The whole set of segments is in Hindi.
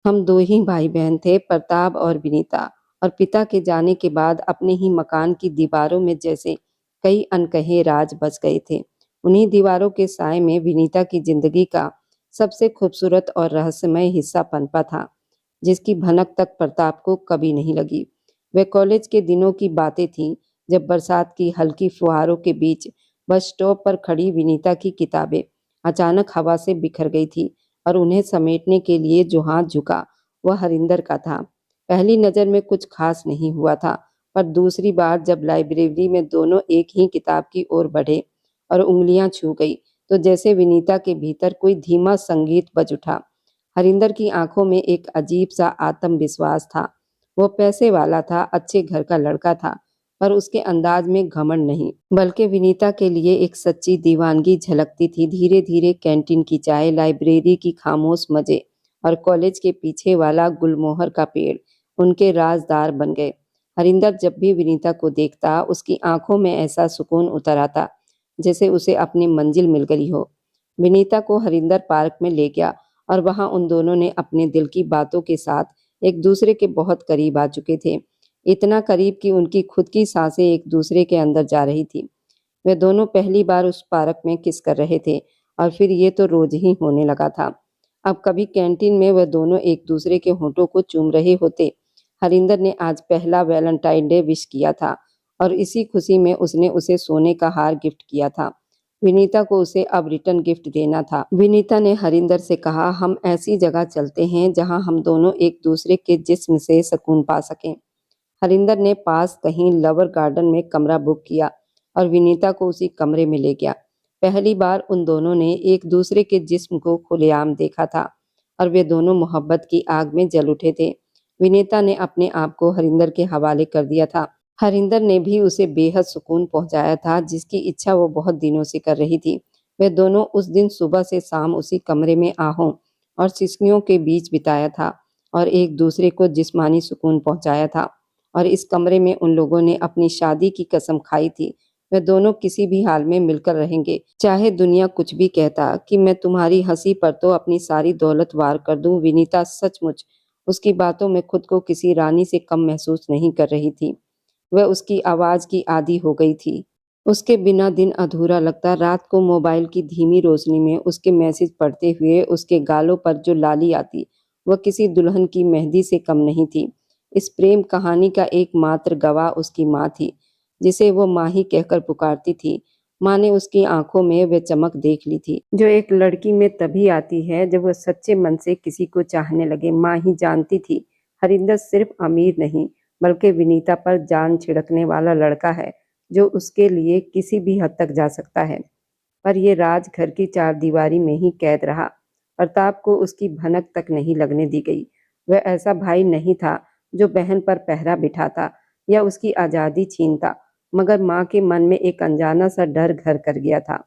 हम दो ही भाई बहन थे, प्रताप और विनीता। और पिता के जाने के बाद अपने ही मकान की दीवारों में जैसे कई अनकहे राज बस गए थे। उन्हीं दीवारों के साए में विनीता की जिंदगी का सबसे खूबसूरत और रहस्यमय हिस्सा पनपा था, जिसकी भनक तक प्रताप को कभी नहीं लगी। वे कॉलेज के दिनों की बातें थीं, जब बरसात की हल्की फुहारों के बीच बस स्टॉप पर खड़ी विनीता की किताबें अचानक हवा से बिखर गई थी और उन्हें समेटने के लिए जो हाथ झुका वह हरिंदर का था। पहली नज़र में कुछ खास नहीं हुआ था, पर दूसरी बार जब लाइब्रेरी में दोनों एक ही किताब की ओर बढ़े और उंगलियां छू गई, तो जैसे विनीता के भीतर कोई धीमा संगीत बज उठा। हरिंदर की आंखों में एक अजीब सा आत्मविश्वास था। वो पैसे वाला था, अच्छे घर का लड़का था, पर उसके अंदाज में घमंड नहीं, बल्कि विनीता के लिए एक सच्ची दीवानगी झलकती थी। धीरे धीरे कैंटीन की चाय, लाइब्रेरी की खामोश मजे और कॉलेज के पीछे वाला गुलमोहर का पेड़ उनके राजदार बन गए। हरिंदर जब भी विनीता को देखता, उसकी आंखों में ऐसा सुकून उतर आता जैसे उसे अपनी मंजिल मिल गई हो। विनीता को हरिंदर पार्क में ले गया और वहां उन दोनों ने अपने दिल की बातों के साथ एक दूसरे के बहुत करीब आ चुके थे। इतना करीब कि उनकी खुद की सांसें एक दूसरे के अंदर जा रही थी। वे दोनों पहली बार उस पार्क में किस कर रहे थे और फिर ये तो रोज ही होने लगा था। अब कभी कैंटीन में वे दोनों एक दूसरे के होठों को चूम रहे होते। हरिंदर ने आज पहला वैलेंटाइन डे विश किया था और इसी खुशी में उसने उसे सोने का हार गिफ्ट किया था। विनीता को उसे अब रिटर्न गिफ्ट देना था। विनीता ने हरिंदर से कहा, हम ऐसी जगह चलते हैं जहां हम दोनों एक दूसरे के जिस्म से सुकून पा सकें। हरिंदर ने पास कहीं लवर गार्डन में कमरा बुक किया और विनीता को उसी कमरे में ले गया। पहली बार उन दोनों ने एक दूसरे के जिस्म को खुलेआम देखा था और वे दोनों मोहब्बत की आग में जल उठे थे। विनीता ने अपने आप को हरिंदर के हवाले कर दिया था। हरिंदर ने भी उसे बेहद सुकून पहुंचाया था, जिसकी इच्छा वो बहुत दिनों से कर रही थी। वे दोनों उस दिन सुबह से शाम उसी कमरे में आहों और सिसकियों के बीच बिताया था और एक दूसरे को जिस्मानी सुकून पहुंचाया था। और इस कमरे में उन लोगों ने अपनी शादी की कसम खाई थी, वे दोनों किसी भी हाल में मिलकर रहेंगे, चाहे दुनिया कुछ भी कहता। कि मैं तुम्हारी हंसी पर तो अपनी सारी दौलत वार कर दूं। विनीता सचमुच उसकी बातों में खुद को किसी रानी से कम महसूस नहीं कर रही थी। वह उसकी आवाज की आदी हो गई थी। उसके बिना दिन अधूरा लगता। रात को मोबाइल की धीमी रोशनी में उसके मैसेज पढ़ते हुए उसके गालों पर जो लाली आती, वह किसी दुल्हन की मेहंदी से कम नहीं थी। इस प्रेम कहानी का एकमात्र गवाह उसकी माँ थी, जिसे वो माँ ही कहकर पुकारती थी। माँ ने उसकी आंखों में वह चमक देख ली थी, जो एक लड़की में तभी आती है जब वह सच्चे मन से किसी को चाहने लगे। माँ ही जानती थी, हरिंदर सिर्फ अमीर नहीं, बल्कि विनीता पर जान छिड़कने वाला लड़का है, जो उसके लिए किसी भी हद तक जा सकता है। पर ये राज घर की चारदीवारी में ही कैद रहा। प्रताप को उसकी भनक तक नहीं लगने दी गई। वह ऐसा भाई नहीं था जो बहन पर पहरा बिठाता या उसकी आज़ादी छीनता, मगर माँ के मन में एक अनजाना सा डर घर कर गया था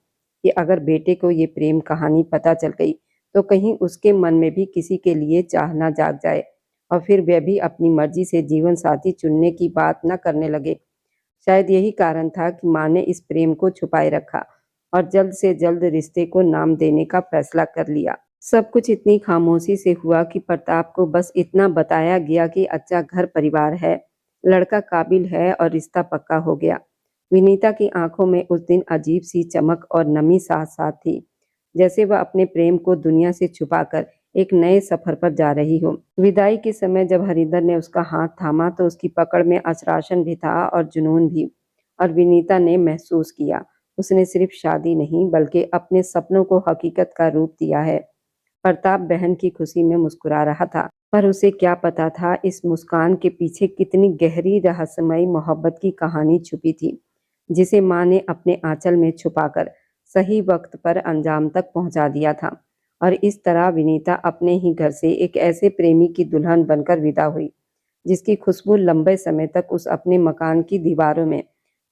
कि अगर बेटे को ये प्रेम कहानी पता चल गई, तो कहीं उसके मन में भी किसी के लिए चाहना जाग जाए और फिर वह भी अपनी मर्जी से जीवन साथी चुनने की बात न करने लगे। शायद यही कारण था कि माँ ने इस प्रेम को छुपाए रखा और जल्द से जल्द रिश्ते को नाम देने का फैसला कर लिया। सब कुछ इतनी खामोशी से हुआ कि प्रताप को बस इतना बताया गया कि अच्छा घर परिवार है, लड़का काबिल है और रिश्ता पक्का हो गया। विनीता की आंखों में उस दिन अजीब सी चमक और नमी साथ साथ थी, जैसे वह अपने प्रेम को दुनिया से छुपाकर एक नए सफर पर जा रही हो। विदाई के समय जब हरिंदर ने उसका हाथ थामा, तो उसकी पकड़ में आश्वासन भी था और जुनून भी। और विनीता ने महसूस किया, उसने सिर्फ शादी नहीं बल्कि अपने सपनों को हकीकत का रूप दिया है। प्रताप बहन की खुशी में मुस्कुरा रहा था, पर उसे क्या पता था इस मुस्कान के पीछे कितनी गहरी रहस्यमयी मोहब्बत की कहानी छुपी थी, जिसे माँ ने अपने आंचल में छुपाकर सही वक्त पर अंजाम तक पहुंचा दिया था। और इस तरह विनीता अपने ही घर से एक ऐसे प्रेमी की दुल्हन बनकर विदा हुई, जिसकी खुशबू लंबे समय तक उस अपने मकान की दीवारों में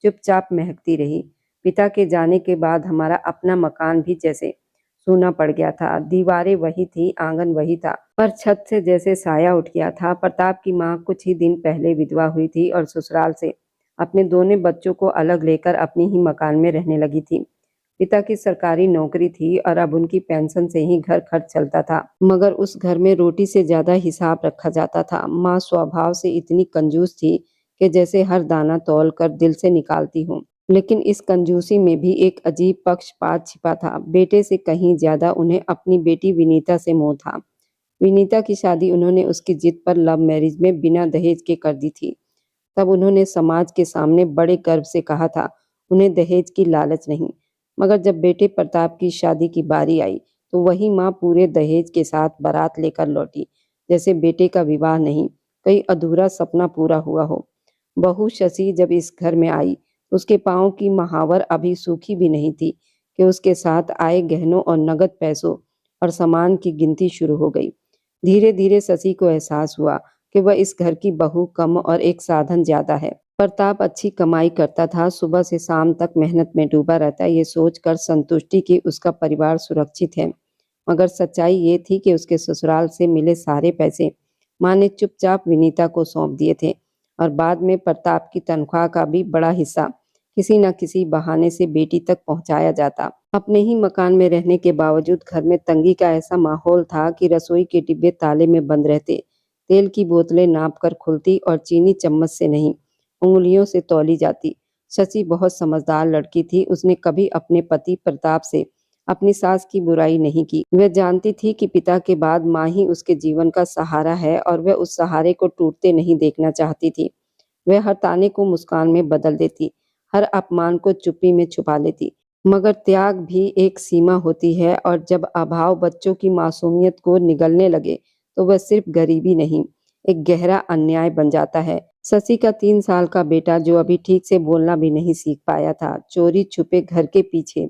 चुपचाप महकती रही। पिता के जाने के बाद हमारा अपना मकान भी जैसे सूना पड़ गया था। दीवारें वही थी, आंगन वही था, पर छत से जैसे साया उठ गया था। प्रताप की माँ कुछ ही दिन पहले विधवा हुई थी और ससुराल से अपने दोनों बच्चों को अलग लेकर अपने ही मकान में रहने लगी थी। पिता की सरकारी नौकरी थी और अब उनकी पेंशन से ही घर खर्च चलता था, मगर उस घर में रोटी से ज्यादा हिसाब रखा जाता था। माँ स्वभाव से इतनी कंजूस थी कि जैसे हर दाना तौल कर दिल से निकालती हूँ। लेकिन इस कंजूसी में भी एक अजीब पक्षपात छिपा था। बेटे से कहीं ज्यादा उन्हें अपनी बेटी विनीता से मोह था। विनीता की शादी उन्होंने उसकी जिद पर लव मैरिज में बिना दहेज के कर दी थी। तब उन्होंने समाज के सामने बड़े गर्व से कहा था, उन्हें दहेज की लालच नहीं। मगर जब बेटे प्रताप की शादी की बारी आई, तो वही माँ पूरे दहेज के साथ बारात लेकर लौटी, जैसे बेटे का विवाह नहीं, कई अधूरा सपना पूरा हुआ हो। बहू शशि जब इस घर में आई, उसके पाँव की महावर अभी सूखी भी नहीं थी कि उसके साथ आए गहनों और नगद पैसों और सामान की गिनती शुरू हो गई। धीरे धीरे शशि को एहसास हुआ कि वह इस घर की बहू कम और एक साधन ज्यादा है। प्रताप अच्छी कमाई करता था, सुबह से शाम तक मेहनत में डूबा रहता, ये सोचकर संतुष्टि कि उसका परिवार सुरक्षित है। मगर सच्चाई ये थी कि उसके ससुराल से मिले सारे पैसे माँ ने चुपचाप विनीता को सौंप दिए थे और बाद में प्रताप की तनख्वाह का भी बड़ा हिस्सा किसी न किसी बहाने से बेटी तक पहुंचाया जाता। अपने ही मकान में रहने के बावजूद घर में तंगी का ऐसा माहौल था कि रसोई के डिब्बे ताले में बंद रहते, तेल की बोतलें नाप कर खुलती और चीनी चम्मच से नहीं, उंगलियों से तौली जाती। शशि बहुत समझदार लड़की थी, उसने कभी अपने पति प्रताप से अपनी सास की बुराई नहीं की। वह जानती थी कि पिता के बाद माँ ही उसके जीवन का सहारा है और वह उस सहारे को टूटते नहीं देखना चाहती थी। वह हर ताने को मुस्कान में बदल देती, हर अपमान को चुप्पी में छुपा लेती। मगर त्याग भी एक सीमा होती है और जब अभाव बच्चों की मासूमियत को निगलने लगे, तो वह सिर्फ गरीबी नहीं, एक गहरा अन्याय बन जाता है। शशि का 3 साल का बेटा जो अभी ठीक से बोलना भी नहीं सीख पाया था, चोरी छुपे घर के पीछे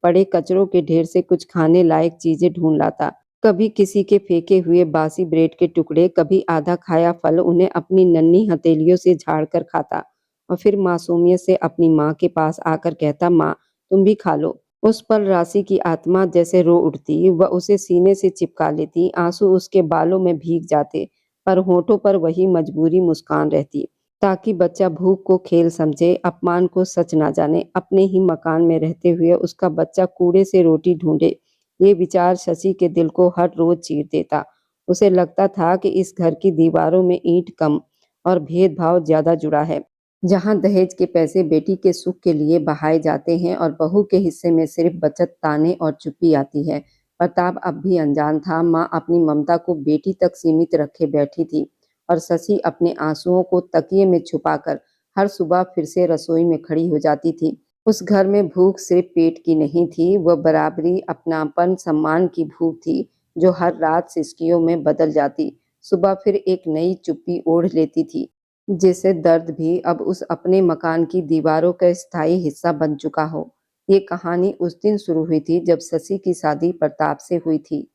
पड़े कचरों के ढेर से कुछ खाने लायक चीजें ढूंढ लाता। कभी किसी के फेंके हुए बासी ब्रेड के टुकड़े, कभी आधा खाया फल उन्हें अपनी नन्ही हथेलियों से झाड़ कर खाता और फिर मासूमियत से अपनी माँ के पास आकर कहता, माँ तुम भी खा लो। उस पल राशि की आत्मा जैसे रो उठती, वह उसे सीने से चिपका लेती, आंसू उसके बालों में भीग जाते, पर होठों पर वही मजबूरी मुस्कान रहती, ताकि बच्चा भूख को खेल समझे, अपमान को सच ना जाने। अपने ही मकान में रहते हुए उसका बच्चा कूड़े से रोटी ढूंढे, ये विचार शशि के दिल को हर रोज चीर देता। उसे लगता था कि इस घर की दीवारों में ईंट कम और भेदभाव ज्यादा जुड़ा है। जहां दहेज के पैसे बेटी के सुख के लिए बहाए जाते हैं और बहू के हिस्से में सिर्फ बचत, ताने और चुप्पी आती है। प्रताप अब भी अनजान था। माँ अपनी ममता को बेटी तक सीमित रखे बैठी थी और शशि अपने आंसुओं को तकिए में छुपाकर हर सुबह फिर से रसोई में खड़ी हो जाती थी। उस घर में भूख सिर्फ पेट की नहीं थी, वह बराबरी, अपनापन, सम्मान की भूख थी, जो हर रात सिसकियों में बदल जाती, सुबह फिर एक नई चुप्पी ओढ़ लेती थी, जैसे दर्द भी अब उस अपने मकान की दीवारों का स्थायी हिस्सा बन चुका हो। ये कहानी उस दिन शुरू हुई थी जब शशि की शादी प्रताप से हुई थी।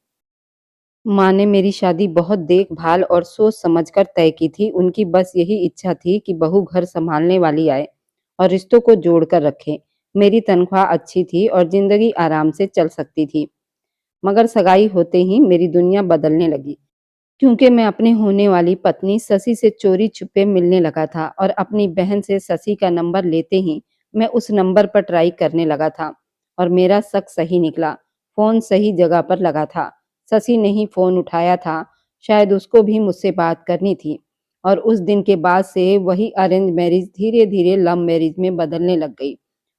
माँ ने मेरी शादी बहुत देखभाल और सोच समझकर तय की थी। उनकी बस यही इच्छा थी कि बहू घर संभालने वाली आए और रिश्तों को जोड़कर रखे। मेरी तनख्वाह अच्छी थी और जिंदगी आराम से चल सकती थी। मगर सगाई होते ही मेरी दुनिया बदलने लगी, क्योंकि मैं अपने होने वाली पत्नी शशि से चोरी छुपे मिलने लगा था और अपनी बहन से शशि का नंबर लेते ही मैं उस नंबर पर ट्राई करने लगा था और मेरा शक सही निकला। फोन सही जगह पर लगा था। शशि ने ही फोन उठाया था। शायद उसको भी मुझसे बात करनी थी और उस दिन के बाद से वही अरेंज मैरिज धीरे धीरे लव मैरिज में बदलने लग गई।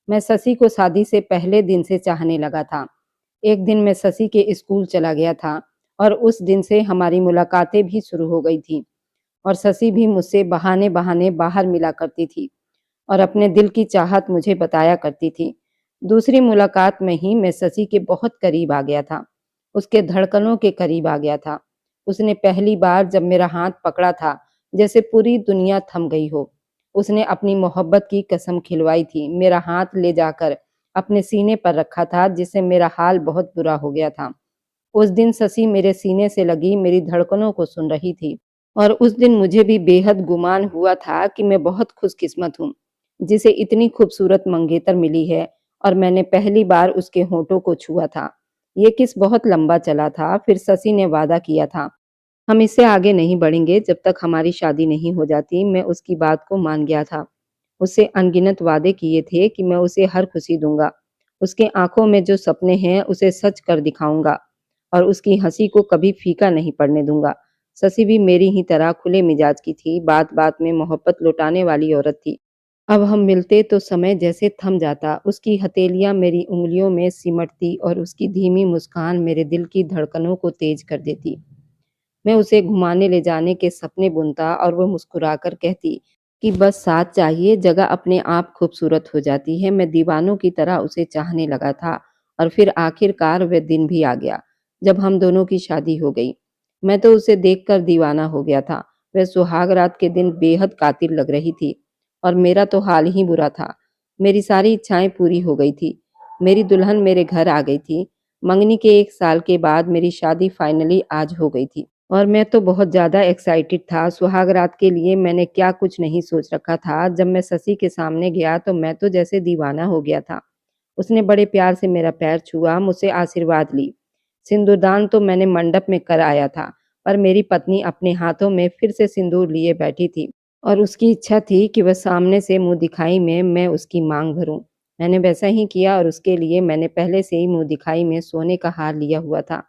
मैं शशि को शादी से पहले दिन से चाहने लगा था। एक दिन मैं शशि के स्कूल चला गया था और उस दिन से हमारी मुलाकातें भी शुरू हो गई थी और शशि भी मुझसे बहाने बहाने बाहर मिला करती थी और अपने दिल की चाहत मुझे बताया करती थी। दूसरी मुलाकात में ही मैं शशि के बहुत करीब आ गया था, उसके धड़कनों के करीब आ गया था। उसने पहली बार जब मेरा हाथ पकड़ा था, जैसे पूरी दुनिया थम गई हो। उसने अपनी मोहब्बत की कसम खिलवाई थी, मेरा हाथ ले जाकर अपने सीने पर रखा था, जिससे मेरा हाल बहुत बुरा हो गया था। उस दिन शशि मेरे सीने से लगी मेरी धड़कनों को सुन रही थी और उस दिन मुझे भी बेहद गुमान हुआ था कि मैं बहुत खुशकिस्मत हूँ, जिसे इतनी खूबसूरत मंगेतर मिली है और मैंने पहली बार उसके होठों को छुआ था। ये किस बहुत लंबा चला था। फिर शशि ने वादा किया था, हम इससे आगे नहीं बढ़ेंगे जब तक हमारी शादी नहीं हो जाती। मैं उसकी बात को मान गया था। उससे अनगिनत वादे किए थे कि मैं उसे हर खुशी दूंगा उसके आँखों में जो सपने हैं उसे सच कर दिखाऊँगा और उसकी हँसी को कभी फीका नहीं पड़ने दूँगा। शशि भी मेरी ही तरह खुले मिजाज की थी, बात-बात में मोहब्बत लुटाने वाली औरत थी। अब हम मिलते तो समय जैसे थम जाता, उसकी हथेलियाँ मेरी उँगलियों में सिमटती और उसकी धीमी मुस्कान मेरे दिल की धड़कनों को तेज कर देती। मैं उसे घुमाने ले जाने के सपने बुनता और वो मुस्कुराकर कहती कि बस साथ चाहिए, जगह अपने आप खूबसूरत हो जाती है। मैं दीवानों की तरह उसे चाहने लगा था और फिर आखिरकार वह दिन भी आ गया, जब हम दोनों की शादी हो गई। मैं तो उसे देखकर दीवाना हो गया था। वह सुहाग रात के दिन बेहद कातिल लग रही थी और मेरा तो हाल ही बुरा था। मेरी सारी इच्छाएं पूरी हो गई थी। मेरी दुल्हन मेरे घर आ गई थी। मंगनी के 1 साल के बाद मेरी शादी फाइनली आज हो गई थी। और मैं तो बहुत ज़्यादा एक्साइटेड था। सुहाग रात के लिए मैंने क्या कुछ नहीं सोच रखा था। जब मैं शशि के सामने गया तो मैं तो जैसे दीवाना हो गया था। उसने बड़े प्यार से मेरा पैर छुआ, मुझसे आशीर्वाद ली। सिंदूरदान तो मैंने मंडप में कर आया था, पर मेरी पत्नी अपने हाथों में फिर से सिंदूर लिए बैठी थी और उसकी इच्छा थी कि वह सामने से मुँह दिखाई में मैं उसकी माँग भरूँ। मैंने वैसा ही किया और उसके लिए मैंने पहले से ही मुँह दिखाई में सोने का हार लिया हुआ था,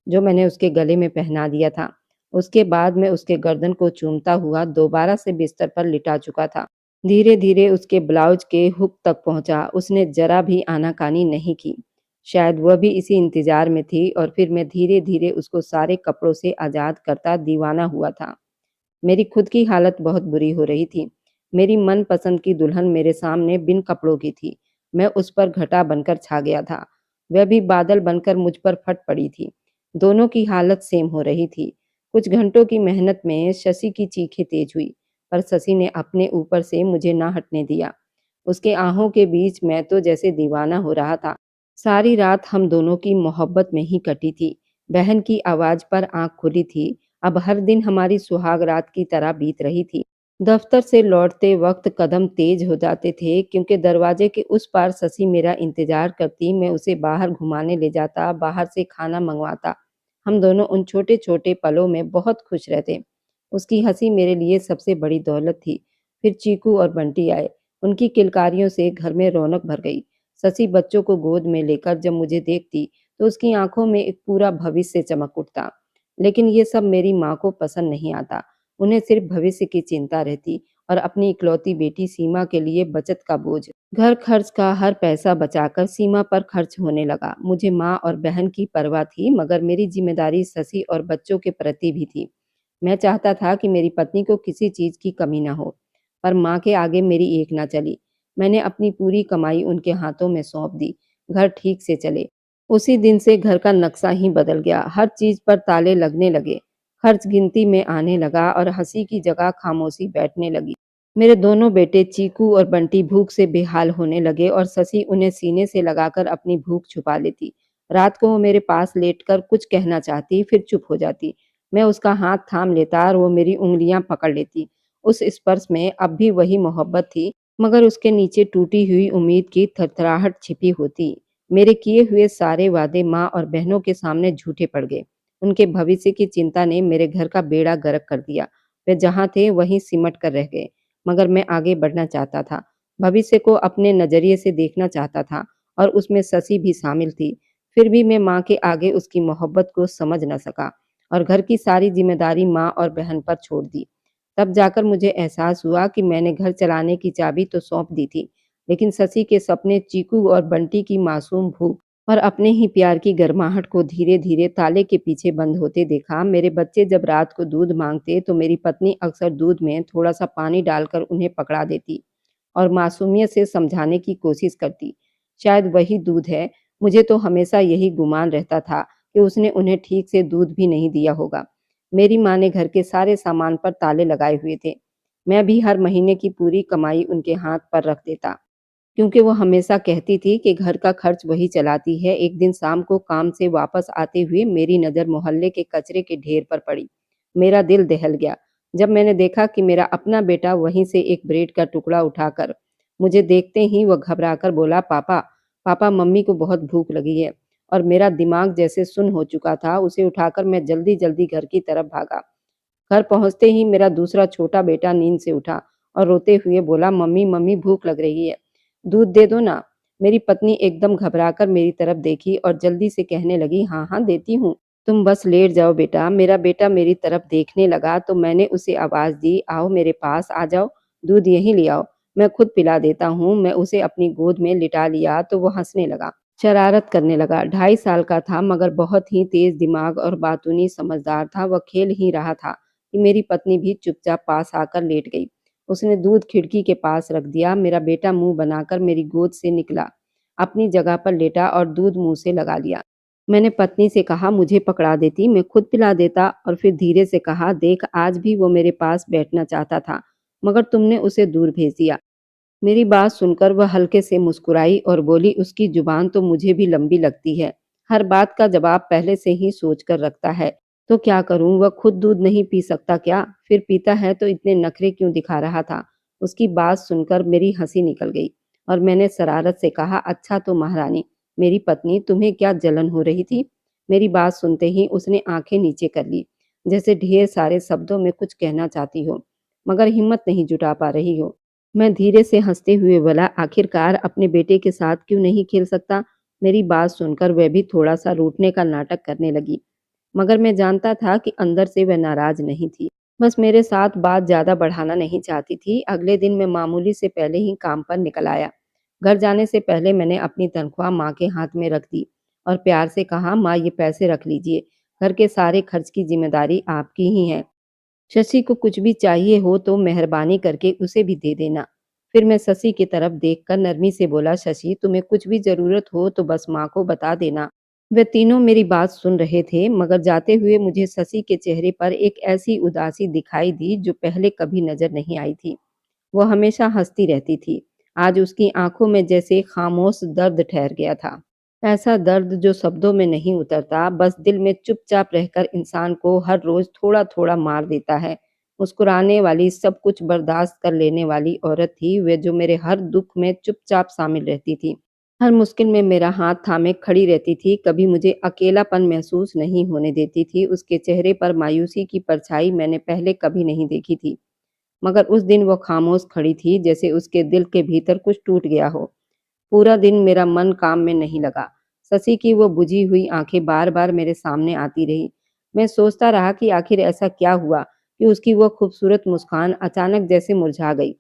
जो मैंने उसके गले में पहना दिया था। उसके बाद मैं उसके गर्दन को चूमता हुआ दोबारा से बिस्तर पर लिटा चुका था। धीरे-धीरे उसके ब्लाउज के हुक तक पहुँचा। उसने ज़रा भी आनाकानी नहीं की। शायद वह भी इसी इंतज़ार में थी और फिर मैं धीरे-धीरे उसको सारे कपड़ों से आज़ाद करता दीवाना हुआ था। मेरी खुद की हालत बहुत बुरी हो रही थी। मेरी मनपसंद की दुल्हन मेरे सामने बिन कपड़ों की थी। मैं उस पर घटा बनकर छा गया था। वह भी बादल बनकर मुझ पर फट पड़ी थी। दोनों की हालत सेम हो रही थी। कुछ घंटों की मेहनत में शशि की चीखें तेज हुई, पर शशि ने अपने ऊपर से मुझे ना हटने दिया। उसके आहों के बीच मैं तो जैसे दीवाना हो रहा था। सारी रात हम दोनों की मोहब्बत में ही कटी थी। बहन की आवाज़ पर आँख खुली थी। अब हर दिन हमारी सुहाग रात की तरह बीत रही थी। दफ्तर से लौटते वक्त कदम तेज हो जाते थे क्योंकि दरवाजे के उस पार शशि मेरा इंतजार करती। मैं उसे बाहर घुमाने ले जाता, बाहर से खाना मंगवाता। हम दोनों उन छोटे-छोटे पलों में बहुत खुश रहते। उसकी हंसी मेरे लिए सबसे बड़ी दौलत थी। फिर चीकू और बंटी आए। उनकी किलकारियों से घर में रौनक भर गई। शशि बच्चों को गोद में लेकर जब मुझे देखती तो उसकी आंखों में एक पूरा भविष्य चमक उठता। लेकिन ये सब मेरी माँ को पसंद नहीं आता। उन्हें सिर्फ भविष्य की चिंता रहती और अपनी इकलौती बेटी सीमा के लिए बचत का बोझ। घर खर्च का हर पैसा बचाकर सीमा पर खर्च होने लगा। मुझे माँ और बहन की परवाह थी, मगर मेरी जिम्मेदारी शशि और बच्चों के प्रति भी थी। मैं चाहता था कि मेरी पत्नी को किसी चीज की कमी न हो, पर माँ के आगे मेरी एक न चली। मैंने अपनी पूरी कमाई उनके हाथों में सौंप दी। घर ठीक से चले। उसी दिन से घर का नक्शा ही बदल गया। हर चीज पर ताले लगने लगे। खर्च गिनती में आने लगा और हंसी की जगह खामोशी बैठने लगी। मेरे दोनों बेटे चीकू और बंटी भूख से बेहाल होने लगे और शशि उन्हें सीने से लगाकर अपनी भूख छुपा लेती। रात को वो मेरे पास लेटकर कुछ कहना चाहती, फिर चुप हो जाती। मैं उसका हाथ थाम लेता और वो मेरी उँगलियां पकड़ लेती। उस स्पर्श में अब भी वही मोहब्बत थी, मगर उसके नीचे टूटी हुई उम्मीद की थरथराहट छिपी होती। मेरे किए हुए सारे वादे माँ और बहनों के सामने झूठे पड़ गए। उनके भविष्य की चिंता ने मेरे घर का बेड़ा गर्क कर दिया। वे जहाँ थे वहीं सिमट कर रह गए, मगर मैं आगे बढ़ना चाहता था। भविष्य को अपने नजरिए से देखना चाहता था और उसमें शशि भी शामिल थी। फिर भी मैं माँ के आगे उसकी मोहब्बत को समझ न सका और घर की सारी जिम्मेदारी माँ और बहन पर छोड़ दी। तब जाकर मुझे एहसास हुआ कि मैंने घर चलाने की चाबी तो सौंप दी थी, लेकिन शशि के सपने, चीकू और बंटी की मासूम भूख और अपने ही प्यार की गर्माहट को धीरे-धीरे ताले के पीछे बंद होते देखा। मेरे बच्चे जब रात को दूध मांगते तो मेरी पत्नी अक्सर दूध में थोड़ा-सा पानी डालकर उन्हें पकड़ा देती और मासूमियत से समझाने की कोशिश करती। शायद वही दूध है। मुझे तो हमेशा यही गुमान रहता था कि उसने उन्हें ठीक से दूध भी नहीं दिया होगा। मेरी माँ ने घर के सारे सामान पर ताले लगाए हुए थे। मैं भी हर महीने की पूरी कमाई उनके हाथ पर रख देता, क्योंकि वो हमेशा कहती थी कि घर का खर्च वही चलाती है। एक दिन शाम को काम से वापस आते हुए मेरी नज़र मोहल्ले के कचरे के ढेर पर पड़ी। मेरा दिल दहल गया जब मैंने देखा कि मेरा अपना बेटा वहीं से एक ब्रेड का टुकड़ा उठाकर मुझे देखते ही वह घबराकर बोला, पापा, पापा, मम्मी को बहुत भूख लगी है। और मेरा दिमाग जैसे सुन्न हो चुका था। उसे उठाकर मैं जल्दी-जल्दी घर की तरफ भागा। घर पहुँचते ही मेरा दूसरा छोटा बेटा नींद से उठा और रोते हुए बोला, मम्मी, मम्मी, भूख लग रही है, दूध दे दो ना। मेरी पत्नी एकदम घबराकर मेरी तरफ देखी और जल्दी से कहने लगी, हाँ हाँ देती हूँ, तुम बस लेट जाओ बेटा। मेरा बेटा मेरी तरफ देखने लगा तो मैंने उसे आवाज दी, आओ मेरे पास आ जाओ, दूध यहीं ले आओ, मैं खुद पिला देता हूँ। मैं उसे अपनी गोद में लिटा लिया तो वो हंसने लगा, शरारत करने लगा। 2.5 साल का था मगर बहुत ही तेज दिमाग और बातूनी समझदार था। वह खेल ही रहा था कि मेरी पत्नी भी चुपचाप पास आकर लेट गई। उसने दूध खिड़की के पास रख दिया। मेरा बेटा मुंह बनाकर मेरी गोद से निकला, अपनी जगह पर लेटा और दूध मुंह से लगा लिया। मैंने पत्नी से कहा, मुझे पकड़ा देती, मैं खुद पिला देता। और फिर धीरे से कहा, देख आज भी वो मेरे पास बैठना चाहता था मगर तुमने उसे दूर भेज दिया। मेरी बात सुनकर वह हल्के से मुस्कुराई और बोली, उसकी जुबान तो मुझे भी लंबी लगती है, हर बात का जवाब पहले से ही सोच कर रखता है। तो क्या करूं, वह खुद दूध नहीं पी सकता क्या? फिर पीता है तो इतने नखरे क्यों दिखा रहा था? उसकी बात सुनकर मेरी हंसी निकल गई और मैंने शरारत से कहा, अच्छा तो महारानी, मेरी पत्नी तुम्हें क्या जलन हो रही थी? मेरी बात सुनते ही उसने आंखें नीचे कर ली, जैसे ढेर सारे शब्दों में कुछ कहना चाहती हो मगर हिम्मत नहीं जुटा पा रही हो। मैं धीरे से हंसते हुए बोला, आखिरकार अपने बेटे के साथ क्यों नहीं खेल सकता? मेरी बात सुनकर वह भी थोड़ा सा रूठने का नाटक करने लगी मगर मैं जानता था कि अंदर से वह नाराज नहीं थी, बस मेरे साथ बात ज्यादा बढ़ाना नहीं चाहती थी। अगले दिन मैं मामूली से पहले ही काम पर निकल आया। घर जाने से पहले मैंने अपनी तनख्वाह माँ के हाथ में रख दी और प्यार से कहा, माँ ये पैसे रख लीजिए, घर के सारे खर्च की जिम्मेदारी आपकी ही है। शशि को कुछ भी चाहिए हो तो मेहरबानी करके उसे भी दे देना। फिर मैं शशि की तरफ देखकर नरमी से बोला, शशि तुम्हें कुछ भी जरूरत हो तो बस माँ को बता देना। वे तीनों मेरी बात सुन रहे थे मगर जाते हुए मुझे शशि के चेहरे पर एक ऐसी उदासी दिखाई दी जो पहले कभी नजर नहीं आई थी। वो हमेशा हंसती रहती थी, आज उसकी आंखों में जैसे खामोश दर्द ठहर गया था। ऐसा दर्द जो शब्दों में नहीं उतरता, बस दिल में चुपचाप रहकर इंसान को हर रोज थोड़ा-थोड़ा मार देता है। मुस्कुराने वाली, सब कुछ बर्दाश्त कर लेने वाली औरत थी वे, जो मेरे हर दुख में चुपचाप शामिल रहती थी। हर मुश्किल में मेरा हाथ थामे खड़ी रहती थी, कभी मुझे अकेलापन महसूस नहीं होने देती थी। उसके चेहरे पर मायूसी की परछाई मैंने पहले कभी नहीं देखी थी। मगर उस दिन वो खामोश खड़ी थी, जैसे उसके दिल के भीतर कुछ टूट गया हो। पूरा दिन मेरा मन काम में नहीं लगा। शशि की वो बुझी हुई आंखें बार-बार मेरे सामने आती रही। मैं सोचता रहा कि आखिर ऐसा क्या हुआ कि उसकी वो खूबसूरत मुस्कान अचानक जैसे मुरझा गई।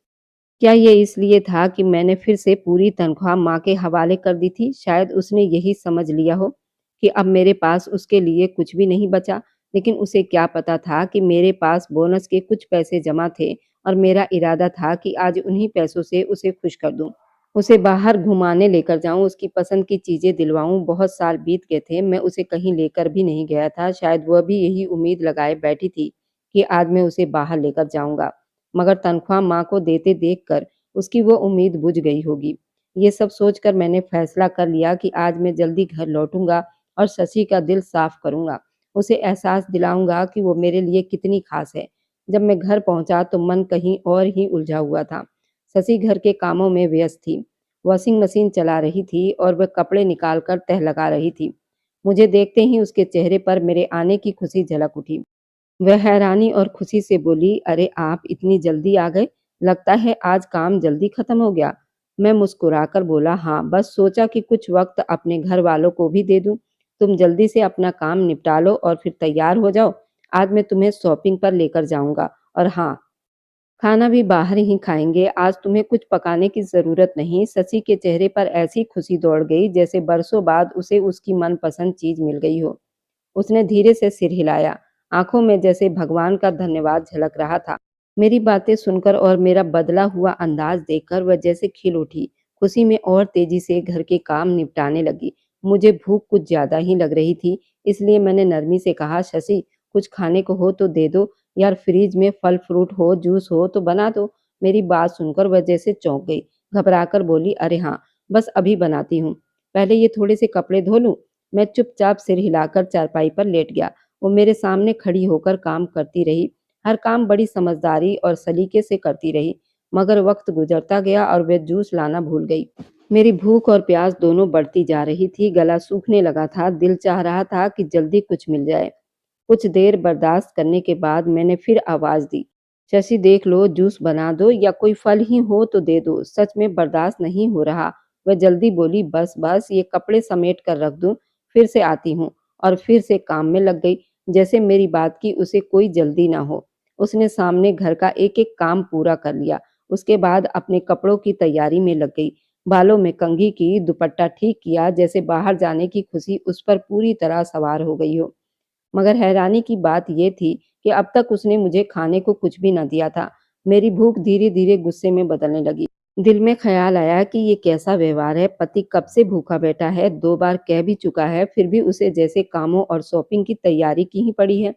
क्या ये इसलिए था कि मैंने फिर से पूरी तनख्वाह माँ के हवाले कर दी थी? शायद उसने यही समझ लिया हो कि अब मेरे पास उसके लिए कुछ भी नहीं बचा। लेकिन उसे क्या पता था कि मेरे पास बोनस के कुछ पैसे जमा थे और मेरा इरादा था कि आज उन्हीं पैसों से उसे खुश कर दूं। उसे बाहर घुमाने लेकर जाऊं, उसकी पसंद की चीजें दिलवाऊं। बहुत साल बीत गए थे, मैं उसे कहीं लेकर भी नहीं गया था। शायद वह भी यही उम्मीद लगाए बैठी थी कि आज मैं उसे बाहर लेकर जाऊंगा। मगर तनख्वाह माँ को देते देखकर उसकी वो उम्मीद बुझ गई होगी। ये सब सोचकर मैंने फैसला कर लिया कि आज मैं जल्दी घर लौटूंगा और शशि का दिल साफ करूंगा। उसे एहसास दिलाऊंगा कि वो मेरे लिए कितनी खास है। जब मैं घर पहुंचा तो मन कहीं और ही उलझा हुआ था। शशि घर के कामों में व्यस्त थी, वॉशिंग मशीन चला रही थी और वह कपड़े निकालकर तह लगा रही थी। मुझे देखते ही उसके चेहरे पर मेरे आने की खुशी झलक उठी। वह हैरानी और खुशी से बोली, अरे आप इतनी जल्दी आ गए, लगता है आज काम जल्दी खत्म हो गया। मैं मुस्कुराकर बोला, हाँ बस सोचा कि कुछ वक्त अपने घर वालों को भी दे दूं। तुम जल्दी से अपना काम निपटा लो और फिर तैयार हो जाओ। आज मैं तुम्हें शॉपिंग पर लेकर जाऊंगा और हाँ, खाना भी बाहर ही खाएंगे। आज तुम्हें कुछ पकाने की जरूरत नहीं। शशि के चेहरे पर ऐसी खुशी दौड़ गई जैसे बरसों बाद उसे उसकी मनपसंद चीज मिल गई हो। उसने धीरे से सिर हिलाया, आंखों में जैसे भगवान का धन्यवाद झलक रहा था। मेरी बातें सुनकर और मेरा बदला हुआ अंदाज देखकर वह जैसे खिल उठी। खुशी में और तेजी से घर के काम निपटाने लगी। मुझे भूख कुछ ज्यादा ही लग रही थी, इसलिए मैंने नरमी से कहा, शशि कुछ खाने को हो तो दे दो यार, फ्रिज में फल फ्रूट हो, जूस हो तो बना दो। मेरी बात सुनकर वह जैसे चौंक गई, घबराकर बोली, अरे हाँ बस अभी बनाती हूँ, पहले ये थोड़े से कपड़े धो लूं। मैं चुपचाप सिर हिलाकर चारपाई पर लेट गया। वो मेरे सामने खड़ी होकर काम करती रही, हर काम बड़ी समझदारी और सलीके से करती रही। मगर वक्त गुजरता गया और वह जूस लाना भूल गई। मेरी भूख और प्यास दोनों बढ़ती जा रही थी, गला सूखने लगा था, दिल चाह रहा था कि जल्दी कुछ मिल जाए। कुछ देर बर्दाश्त करने के बाद मैंने फिर आवाज दी, शशि देख लो, जूस बना दो या कोई फल ही हो तो दे दो, सच में बर्दाश्त नहीं हो रहा। वह जल्दी बोली, बस बस ये कपड़े समेट कर रख दूं, फिर से आती हूँ। और फिर से काम में लग गई, जैसे मेरी बात की उसे कोई जल्दी ना हो। उसने सामने घर का एक एक काम पूरा कर लिया। उसके बाद अपने कपड़ों की तैयारी में लग गई। बालों में कंघी की, दुपट्टा ठीक किया, जैसे बाहर जाने की खुशी उस पर पूरी तरह सवार हो गई हो। मगर हैरानी की बात ये थी कि अब तक उसने मुझे खाने को कुछ भी न दिया था। मेरी भूख धीरे-धीरे गुस्से में बदलने लगी। दिल में ख़्याल आया कि ये कैसा व्यवहार है, पति कब से भूखा बैठा है, 2 बार कह भी चुका है, फिर भी उसे जैसे कामों और शॉपिंग की तैयारी की ही पड़ी है।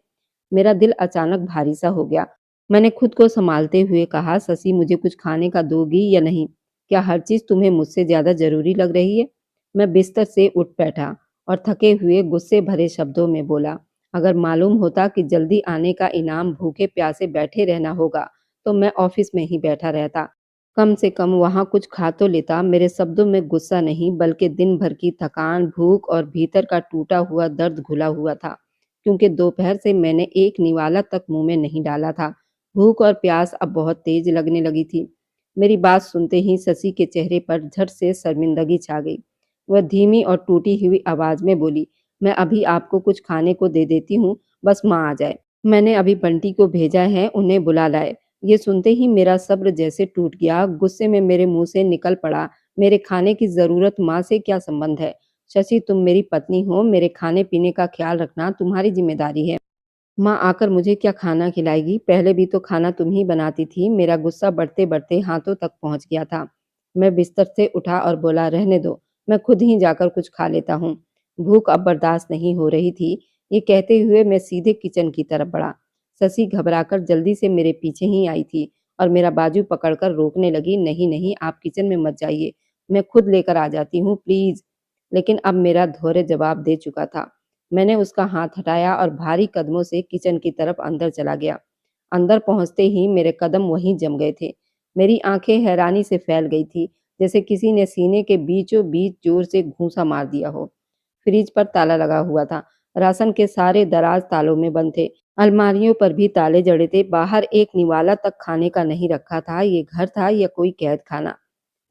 मेरा दिल अचानक भारी-सा हो गया। मैंने खुद को सँभालते हुए कहा, "शशि, मुझे कुछ खाने का दोगी या नहीं? क्या हर चीज़ तुम्हें मुझसे ज़्यादा ज़रूरी लग रही है?" मैं बिस्तर से उठ बैठा और थके हुए गुस्से भरे शब्दों में बोला, "अगर मालूम होता कि जल्दी आने का इनाम भूखे-प्यासे बैठे रहना होगा, तो मैं ऑफ़िस में ही बैठा रहता। कम से कम वहाँ कुछ खा तो लेता।" मेरे शब्दों में गुस्सा नहीं, बल्कि दिन भर की थकान, भूख और भीतर का टूटा हुआ दर्द घुला हुआ था। क्योंकि दोपहर से मैंने एक निवाला तक मुँह में नहीं डाला था। भूख और प्यास अब बहुत तेज़ लगने लगी थी। मेरी बात सुनते ही शशि के चेहरे पर झट से शर्मिंदगी छा गई। वह धीमी और टूटी हुई आवाज़ में बोली, "मैं अभी आपको कुछ खाने को दे देती हूँ, बस माँ आ जाए। मैंने अभी बंटी को भेजा है, उन्हें बुला लाए।" ये सुनते ही मेरा सब्र जैसे टूट गया। गुस्से में मेरे मुँह से निकल पड़ा, "मेरे खाने की ज़रूरत माँ से क्या संबंध है? शशि, तुम मेरी पत्नी हो, मेरे खाने-पीने का ख़्याल रखना तुम्हारी ज़िम्मेदारी है। माँ आकर मुझे क्या खाना खिलाएगी? पहले भी तो खाना तुम ही बनाती थी।" मेरा गुस्सा बढ़ते-बढ़ते हाथों तक पहुँच गया था। मैं बिस्तर से उठा और बोला, "रहने दो, मैं खुद ही जाकर कुछ खा लेता हूँ। भूख अब बर्दाश्त नहीं हो रही थी।" ये कहते हुए मैं सीधे किचन की तरफ बढ़ा। शशि घबराकर जल्दी से मेरे पीछे ही आई थी और मेरा बाजू पकड़कर रोकने लगी, "नहीं, नहीं, आप किचन में मत जाइए। मैं खुद लेकर आ जाती हूँ, प्लीज़।" लेकिन अब मेरा धैर्य जवाब दे चुका था। मैंने उसका हाथ हटाया और भारी कदमों से किचन की तरफ अंदर चला गया। अंदर पहुंचते ही मेरे कदम वहीं जम गए थे। मेरी आंखें हैरानी से फैल गई थी, जैसे किसी ने सीने के बीचों बीच जोर से घूंसा मार दिया हो। फ्रिज पर ताला लगा हुआ था। राशन के सारे दराज तालों में बंद थे। अलमारियों पर भी ताले जड़े थे। बाहर एक निवाला तक खाने का नहीं रखा था। ये घर था या कोई कैद खाना?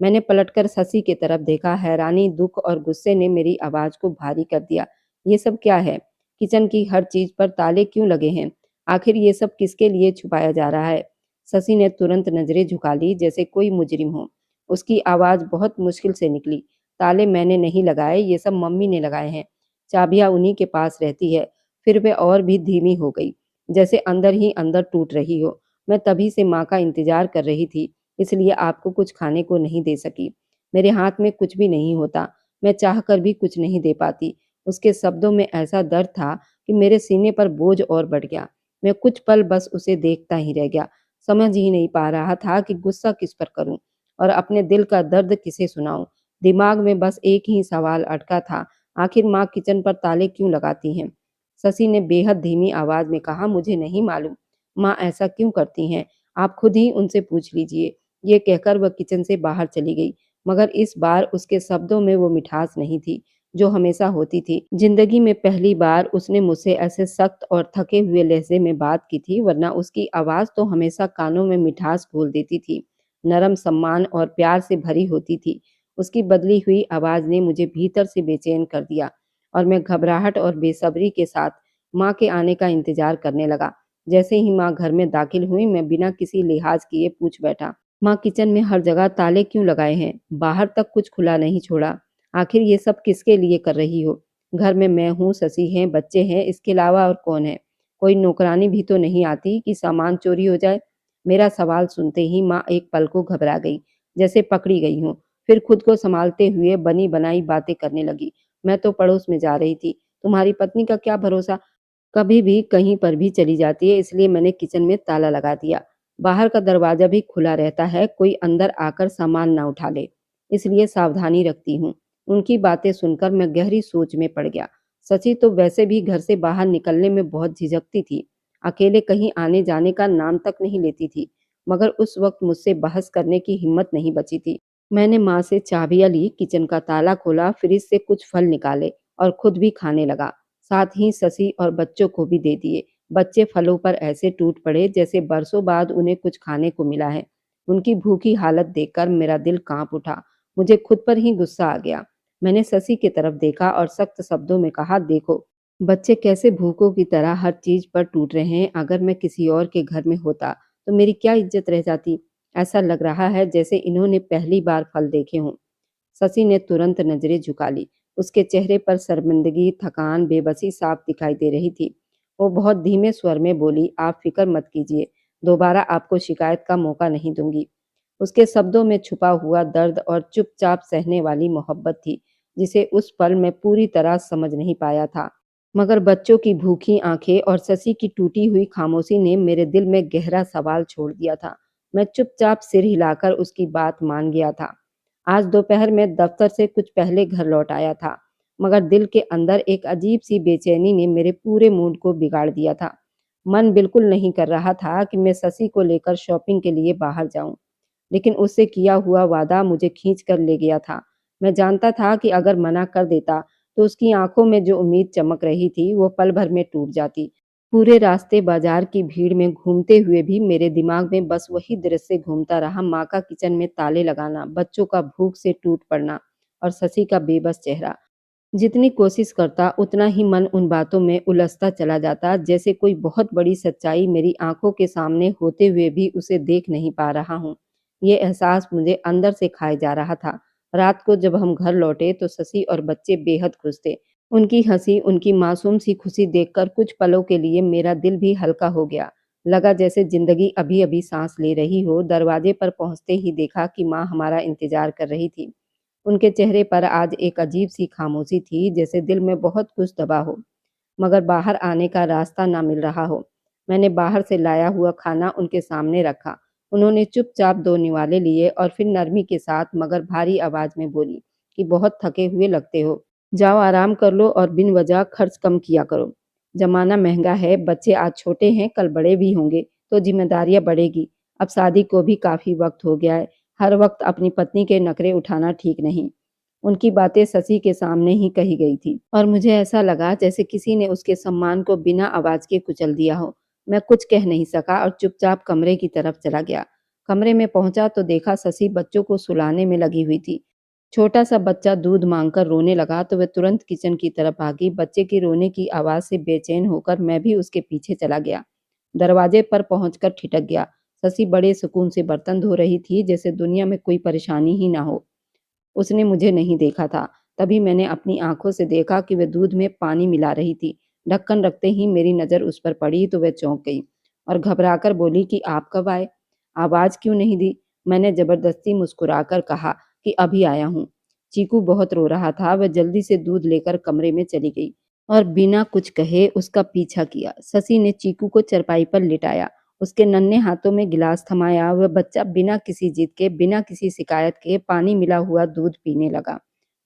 मैंने पलटकर शशि की तरफ देखा। हैरानी, दुख और गुस्से ने मेरी आवाज को भारी कर दिया। ये सब क्या है? किचन की हर चीज पर ताले क्यों लगे हैं? आखिर ये सब किसके लिए छुपाया जा रहा है? शशि ने तुरंत नजरें झुका ली, जैसे कोई मुजरिम हो। उसकी आवाज बहुत मुश्किल से निकली, "ताले मैंने नहीं लगाए, ये सब मम्मी ने लगाए हैं। चाबियां उन्हीं के पास रहती है।" फिर वे और भी धीमी हो गई, जैसे अंदर ही अंदर टूट रही हो। "मैं तभी से माँ का इंतजार कर रही थी, इसलिए आपको कुछ खाने को नहीं दे सकी। मेरे हाथ में कुछ भी नहीं होता, मैं चाहकर भी कुछ नहीं दे पाती।" उसके शब्दों में ऐसा दर्द था कि मेरे सीने पर बोझ और बढ़ गया। मैं कुछ पल बस उसे देखता ही रह गया। समझ ही नहीं पा रहा था कि गुस्सा किस पर करूं और अपने दिल का दर्द किसे सुनाऊं। दिमाग में बस एक ही सवाल अटका था, आखिर माँ किचन पर ताले क्यों लगाती हैं? शशि ने बेहद धीमी आवाज में कहा, "मुझे नहीं मालूम माँ ऐसा क्यों करती हैं, आप खुद ही उनसे पूछ लीजिए।" ये कहकर वह किचन से बाहर चली गई, मगर इस बार उसके शब्दों में वो मिठास नहीं थी जो हमेशा होती थी। जिंदगी में पहली बार उसने मुझसे ऐसे सख्त और थके हुए लहजे में बात की थी, वरना उसकी आवाज तो हमेशा कानों में मिठास घोल देती थी, नरम, सम्मान और प्यार से भरी होती थी। उसकी बदली हुई आवाज ने मुझे भीतर से बेचैन कर दिया और मैं घबराहट और बेसब्री के साथ माँ के आने का इंतजार करने लगा। जैसे ही माँ घर में दाखिल हुई, मैं बिना किसी लिहाज किए पूछ बैठा, "माँ, किचन में हर जगह ताले क्यों लगाए हैं? बाहर तक कुछ खुला नहीं छोड़ा? आखिर ये सब किसके लिए कर रही हो? घर में मैं हूँ, शशि हैं, बच्चे हैं, इसके अलावा और कौन है? कोई नौकरानी भी तो नहीं आती कि सामान चोरी हो जाए?" मेरा सवाल सुनते ही माँ एक पल को घबरा गई, जैसे पकड़ी गई हूँ। फिर खुद को संभालते हुए बनी-बनाई बातें करने लगी। "मैं तो पड़ोस में जा रही थी। तुम्हारी पत्नी का क्या भरोसा? कभी भी कहीं पर भी चली जाती है, इसलिए मैंने किचन में ताला लगा दिया। बाहर का दरवाजा भी खुला रहता है, कोई अंदर आकर सामान ना उठा ले, इसलिए सावधानी रखती हूँ।" उनकी बातें सुनकर मैं गहरी सोच में पड़ गया। सची तो वैसे भी घर से बाहर निकलने में बहुत झिझकती थी। अकेले कहीं आने-जाने का नाम तक नहीं लेती थी, मगर उस वक्त मुझसे बहस करने की हिम्मत नहीं बची थी। मैंने माँ से चाबियाँ ली, किचन का ताला खोला, फ्रिज से कुछ फल निकाले और खुद भी खाने लगा। साथ ही शशि और बच्चों को भी दे दिए। बच्चे फलों पर ऐसे टूट पड़े जैसे बरसों बाद उन्हें कुछ खाने को मिला है। उनकी भूखी हालत देखकर मेरा दिल कांप उठा मुझे खुद पर ही गुस्सा आ गया। मैंने शशि की तरफ देखा और सख्त शब्दों में कहा, देखो, बच्चे कैसे भूखों की तरह हर चीज पर टूट रहे हैं। अगर मैं किसी और के घर में होता तो मेरी क्या इज्जत रह जाती। ऐसा लग रहा है जैसे इन्होंने पहली बार फल देखे हों। शशि ने तुरंत नजरें झुका ली। उसके चेहरे पर शर्मिंदगी, थकान, बेबसी साफ दिखाई दे रही थी। वो बहुत धीमे स्वर में बोली, आप फिक्र मत कीजिए, दोबारा आपको शिकायत का मौका नहीं दूंगी। उसके शब्दों में छुपा हुआ दर्द और चुपचाप सहने वाली मोहब्बत थी, जिसे उस पल मैं पूरी तरह समझ नहीं पाया था। मगर बच्चों की भूखी आंखें और शशि की टूटी हुई खामोशी ने मेरे दिल में गहरा सवाल छोड़ दिया था। मैं चुपचाप सिर हिलाकर उसकी बात मान गया था। आज दोपहर में दफ्तर से कुछ पहले घर लौट आया था, मगर दिल के अंदर एक अजीब सी बेचैनी ने मेरे पूरे मूड को बिगाड़ दिया था। मन बिल्कुल नहीं कर रहा था कि मैं शशि को लेकर शॉपिंग के लिए बाहर जाऊं, लेकिन उससे किया हुआ वादा मुझे खींच कर ले गया था। मैं जानता था कि अगर मना कर देता तो उसकी आंखों में जो उम्मीद चमक रही थी वो पल भर में टूट जाती। पूरे रास्ते बाजार की भीड़ में घूमते हुए भी मेरे दिमाग में बस वही दृश्य घूमता रहा, माँ का किचन में ताले लगाना, बच्चों का भूख से टूट पड़ना और शशि का बेबस चेहरा। जितनी कोशिश करता उतना ही मन उन बातों में उलझता चला जाता, जैसे कोई बहुत बड़ी सच्चाई मेरी आंखों के सामने होते हुए भी उसे देख नहीं पा रहा हूँ। ये एहसास मुझे अंदर से खाए जा रहा था। रात को जब हम घर लौटे तो शशि और बच्चे बेहद खुश थे। उनकी हंसी, उनकी मासूम सी खुशी देखकर कुछ पलों के लिए मेरा दिल भी हल्का हो गया। लगा जैसे जिंदगी अभी अभी सांस ले रही हो। दरवाजे पर पहुंचते ही देखा कि माँ हमारा इंतजार कर रही थी। उनके चेहरे पर आज एक अजीब-सी खामोशी थी, जैसे दिल में बहुत कुछ दबा हो, मगर बाहर आने का रास्ता ना मिल रहा हो। मैंने बाहर से लाया हुआ खाना उनके सामने रखा। उन्होंने चुपचाप 2 निवाले लिए और फिर नरमी के साथ मगर भारी आवाज़ में बोली कि बहुत थके हुए लगते हो। जाओ आराम कर लो और बिन वजह खर्च कम किया करो। ज़माना महँगा है, बच्चे आज छोटे हैं, कल बड़े भी होंगे, तो ज़िम्मेदारियाँ बढ़ेगी। अब शादी को भी काफ़ी वक़्त हो गया है। हर वक़्त अपनी पत्नी के नखरे उठाना ठीक नहीं। उनकी बातें शशि के सामने ही कही गई थी और मुझे ऐसा लगा जैसे किसी ने उसके सम्मान को बिना आवाज़ के कुचल दिया हो। मैं कुछ कह नहीं सका और चुपचाप कमरे की तरफ चला गया। कमरे में पहुंचा तो देखा शशि बच्चों को सुलाने में लगी हुई थी। छोटा सा बच्चा दूध मांगकर रोने लगा तो वह तुरंत किचन की तरफ भागी। बच्चे की रोने की आवाज़ से बेचैन होकर मैं भी उसके पीछे चला गया। दरवाजे पर पहुंचकर ठिठक गया। शशि बड़े सुकून से बर्तन धो रही थी, जैसे दुनिया में कोई परेशानी ही ना हो। उसने मुझे नहीं देखा था। तभी मैंने अपनी आँखों से देखा कि वह दूध में पानी मिला रही थी। ढक्कन रखते ही मेरी नज़र उस पर पड़ी तो वह चौंक गई और घबराकर बोली कि आप कब आए? आवाज़ क्यों नहीं दी? मैंने ज़बरदस्ती मुस्कुराकर कहा कि अभी आया हूँ। चीकू बहुत रो रहा था। वह जल्दी से दूध लेकर कमरे में चली गई और बिना कुछ कहे उसका पीछा किया। शशि ने चीकू को चारपाई पर लिटाया। उसके नन्हे हाथों में गिलास थमाया। वह बच्चा बिना किसी जिद के, बिना किसी शिकायत के पानी मिला हुआ दूध पीने लगा।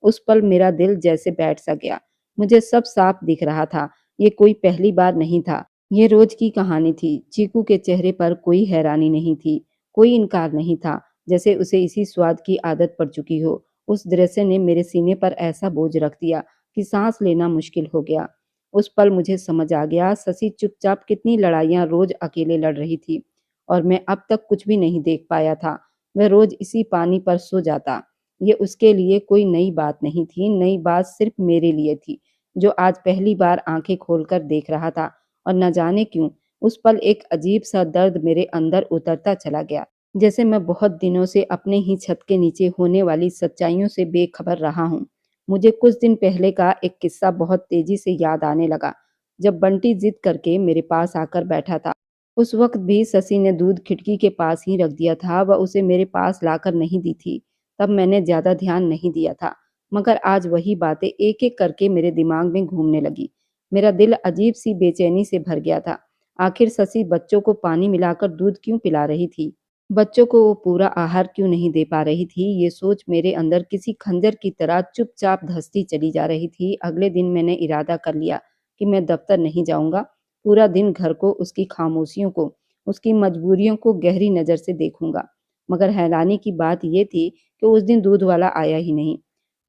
उस पल मेरा दिल जैसे बैठ सा गया। मुझे सब साफ दिख रहा था। ये कोई पहली बार नहीं था। ये रोज की कहानी थी। चीकू के चेहरे पर कोई हैरानी नहीं थी, कोई इनकार नहीं था, जैसे उसे इसी स्वाद की आदत पड़ चुकी हो। उस दृश्य ने मेरे सीने पर ऐसा बोझ रख दिया कि सांस लेना मुश्किल हो गया। उस पल मुझे समझ आ गया शशि चुपचाप कितनी लड़ाइयाँ रोज अकेले लड़ रही थी और मैं अब तक कुछ भी नहीं देख पाया था। वह रोज इसी पानी पर सो जाता। ये उसके लिए कोई नई बात नहीं थी, नई बात सिर्फ मेरे लिए थी, जो आज पहली बार आंखें खोलकर देख रहा था। और न जाने क्यों उस पल एक अजीब सा दर्द मेरे अंदर उतरता चला गया, जैसे मैं बहुत दिनों से अपने ही छत के नीचे होने वाली सच्चाइयों से बेखबर रहा हूँ। मुझे कुछ दिन पहले का एक किस्सा बहुत तेजी से याद आने लगा, जब बंटी जिद करके मेरे पास आकर बैठा था। उस वक्त भी शशि ने दूध खिड़की के पास ही रख दिया था, वह उसे मेरे पास लाकर नहीं दी थी। तब मैंने ज्यादा ध्यान नहीं दिया था, मगर आज वही बातें एक एक करके मेरे दिमाग में घूमने लगी। मेरा दिल अजीब सी बेचैनी से भर गया था। आखिर शशि बच्चों को पानी मिलाकर दूध क्यों पिला रही थी? बच्चों को वो पूरा आहार क्यों नहीं दे पा रही थी? ये सोच मेरे अंदर किसी खंजर की तरह चुपचाप धंसती चली जा रही थी। अगले दिन मैंने इरादा कर लिया कि मैं दफ्तर नहीं जाऊंगा। पूरा दिन घर को, उसकी खामोशियों को, उसकी मजबूरियों को गहरी नज़र से देखूंगा। मगर हैरानी की बात यह थी कि उस दिन दूध वाला आया ही नहीं।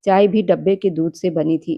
चाय भी डब्बे के दूध से बनी थी।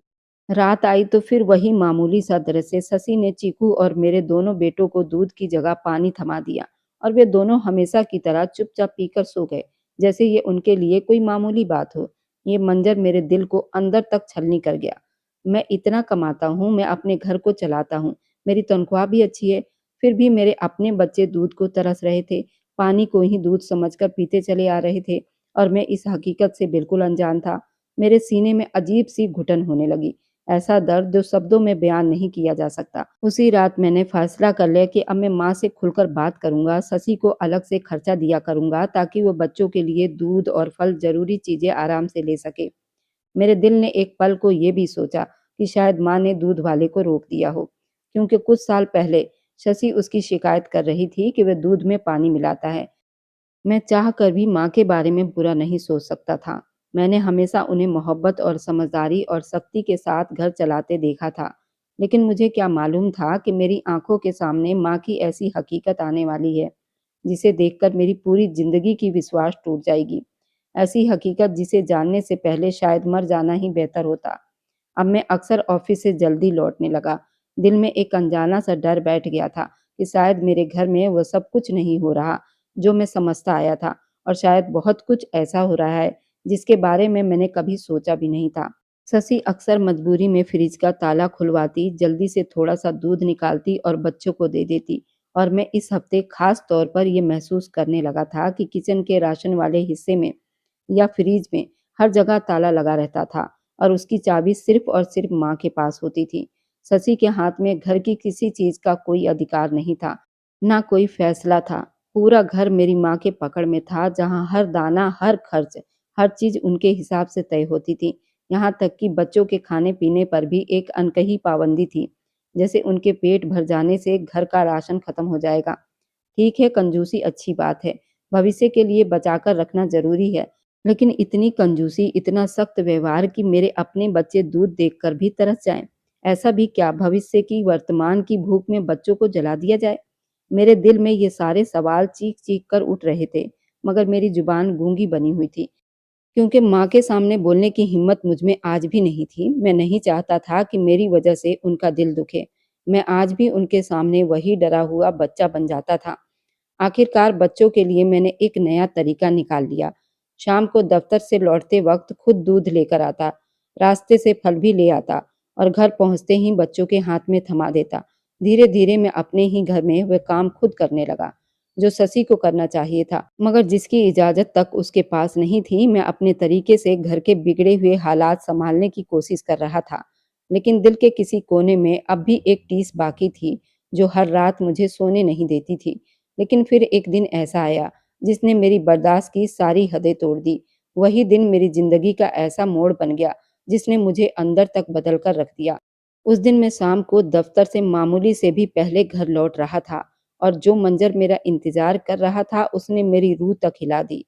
रात आई तो फिर वही मामूली सा दृश्य। शशि ने चीकू और मेरे दोनों बेटों को दूध की जगह पानी थमा दिया और वे दोनों हमेशा की तरह चुपचाप पीकर सो गए, जैसे ये उनके लिए कोई मामूली बात हो। ये मंजर मेरे दिल को अंदर तक छलनी कर गया। मैं इतना कमाता हूँ, मैं अपने घर को चलाता हूँ, मेरी तनख्वाह भी अच्छी है, फिर भी मेरे अपने बच्चे दूध को तरस रहे थे, पानी को ही दूध समझकर पीते चले आ रहे थे और मैं इस हकीकत से बिल्कुल अनजान था। मेरे सीने में अजीब-सी घुटन होने लगी, ऐसा दर्द जो शब्दों में बयान नहीं किया जा सकता। उसी रात मैंने फैसला कर लिया कि अब मैं माँ से खुलकर बात करूँगा, शशि को अलग से खर्चा दिया करूँगा ताकि वो बच्चों के लिए दूध और फल ज़रूरी चीज़ें आराम से ले सके। मेरे दिल ने एक पल को ये भी सोचा कि शायद माँ ने दूध वाले को रोक दिया हो, क्योंकि कुछ साल पहले शशि उसकी शिकायत कर रही थी कि वह दूध में पानी मिलाता है। मैं चाहकर भी माँ के बारे में बुरा नहीं सोच सकता था। मैंने हमेशा उन्हें मोहब्बत और समझदारी और सख्ती के साथ घर चलाते देखा था। लेकिन मुझे क्या मालूम था कि मेरी आँखों के सामने माँ की ऐसी हकीकत आने वाली है, जिसे देखकर मेरी पूरी ज़िंदगी की विश्वास टूट जाएगी। ऐसी हकीकत जिसे जानने से पहले शायद मर जाना ही बेहतर होता। अब मैं अक्सर ऑफिस से जल्दी लौटने लगा। दिल में एक अनजाना सा डर बैठ गया था कि शायद मेरे घर में वो सब कुछ नहीं हो रहा जो मैं समझता आया था और शायद बहुत कुछ ऐसा हो रहा है जिसके बारे में मैंने कभी सोचा भी नहीं था। शशि अक्सर मजबूरी में फ्रिज का ताला खुलवाती, जल्दी से थोड़ा-सा दूध निकालती और बच्चों को दे देती और मैं इस हफ्ते खास तौर पर ये महसूस करने लगा था कि किचन के राशन वाले हिस्से में या फ्रिज में हर जगह ताला लगा रहता था और उसकी चाबी सिर्फ और सिर्फ माँ के पास होती थी। शशि के हाथ में घर की किसी चीज़ का कोई अधिकार नहीं था, ना कोई फैसला था। पूरा घर मेरी माँ के पकड़ में था, जहाँ हर दाना, हर खर्च, हर चीज़ उनके हिसाब से तय होती थी। यहाँ तक कि बच्चों के खाने-पीने पर भी एक अनकही पाबंदी थी, जैसे उनके पेट भर जाने से घर का राशन खत्म हो जाएगा। ठीक है, कंजूसी अच्छी बात है, भविष्य के लिए बचाकर रखना ज़रूरी है, लेकिन इतनी कंजूसी, इतना सख्त व्यवहार कि मेरे अपने बच्चे दूध देखकर भी तरस जाएँ। ऐसा भी क्या भविष्य की वर्तमान की भूख में बच्चों को जला दिया जाए? मेरे दिल में ये सारे सवाल चीख-चीख कर उठ रहे थे, मगर मेरी ज़ुबान गूंगी बनी हुई थी, क्योंकि माँ के सामने बोलने की हिम्मत मुझ में आज भी नहीं थी। मैं नहीं चाहता था कि मेरी वजह से उनका दिल दुखे। मैं आज भी उनके सामने वही डरा हुआ बच्चा बन जाता था। आखिरकार बच्चों के लिए मैंने एक नया तरीका निकाल लिया। शाम को दफ्तर से लौटते वक्त खुद दूध लेकर आता, रास्ते से फल भी ले आता और घर पहुंचते ही बच्चों के हाथ में थमा देता। धीरे धीरे मैं अपने ही घर में वह काम खुद करने लगा जो शशि को करना चाहिए था, मगर जिसकी इजाजत तक उसके पास नहीं थी। मैं अपने तरीके से घर के बिगड़े हुए हालात संभालने की कोशिश कर रहा था, लेकिन दिल के किसी कोने में अब भी एक टीस बाकी थी जो हर रात मुझे सोने नहीं देती थी। लेकिन फिर एक दिन ऐसा आया जिसने मेरी बर्दाश्त की सारी हदें तोड़ दी। वही दिन मेरी जिंदगी का ऐसा मोड़ बन गया जिसने मुझे अंदर तक बदल कर रख दिया। उस दिन मैं शाम को दफ्तर से मामूली से भी पहले घर लौट रहा था और जो मंजर मेरा इंतजार कर रहा था उसने मेरी रूह तक हिला दी।